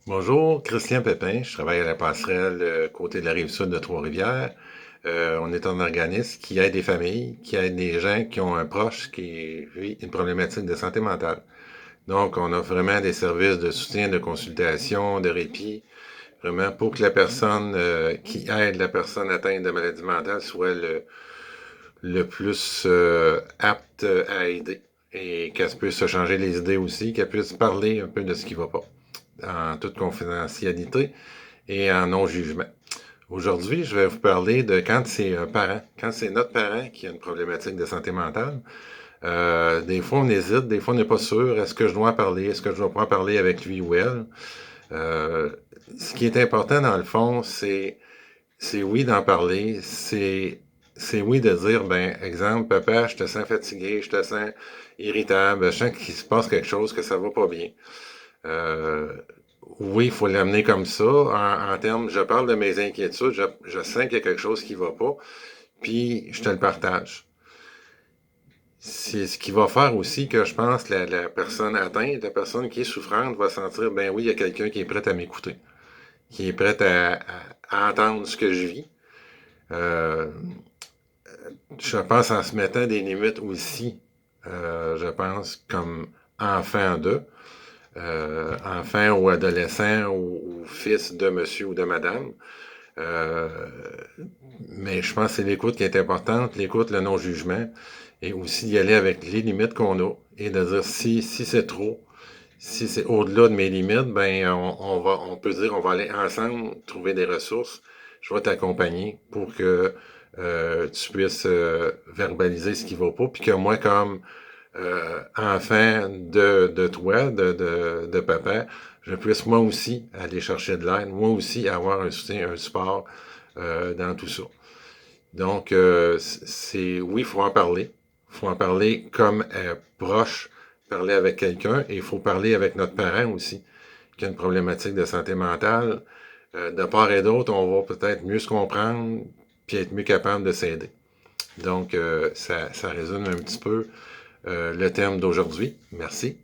Bonjour, Christian Pépin. Je travaille à la passerelle côté de la Rive-Sud de Trois-Rivières. On est un organisme qui aide des familles, qui aide des gens qui ont un proche qui vit une problématique de santé mentale. Donc, on offre vraiment des services de soutien, de consultation, de répit, vraiment pour que la personne qui aide la personne atteinte de maladie mentale soit le plus apte à aider et qu'elle puisse se changer les idées aussi, qu'elle puisse parler un peu de ce qui va pas en toute confidentialité et en non-jugement. Aujourd'hui, je vais vous parler de quand c'est un parent, quand c'est notre parent qui a une problématique de santé mentale. Des fois, on hésite, des fois, on n'est pas sûr. Est-ce que je dois en parler? Est-ce que je dois pas en parler avec lui ou elle? Euh, Ce qui est important, dans le fond, c'est oui d'en parler, c'est oui de dire, ben, exemple, papa, je te sens fatigué, je te sens irritable, je sens qu'il se passe quelque chose, que ça va pas bien. Euh, oui, il faut l'amener comme ça. En termes, je parle de mes inquiétudes, je sens qu'il y a quelque chose qui va pas, puis je te le partage. C'est ce qui va faire aussi que je pense la personne atteinte, la personne qui est souffrante va sentir, ben oui, il y a quelqu'un qui est prêt à m'écouter, qui est prêt à entendre ce que je vis. Euh, je pense en se mettant des limites aussi, je pense comme enfant d'eux. Enfant ou adolescent ou fils de monsieur ou de madame. Euh, mais je pense que c'est l'écoute qui est importante, l'écoute, le non-jugement, et aussi d'y aller avec les limites qu'on a, et de dire si c'est trop, si c'est au-delà de mes limites, ben on peut dire on va aller ensemble trouver des ressources. Je vais t'accompagner pour que tu puisses verbaliser ce qui va pas, puis que moi, comme enfant de toi, de papa, je puisse moi aussi aller chercher de l'aide, moi aussi avoir un soutien, un support dans tout ça. Donc, c'est oui, il faut en parler. Il faut en parler comme proche, parler avec quelqu'un, et il faut parler avec notre parent aussi, qui a une problématique de santé mentale. De part et d'autre, on va peut-être mieux se comprendre, puis être mieux capable de s'aider. Donc, ça résume un petit peu le thème d'aujourd'hui. Merci.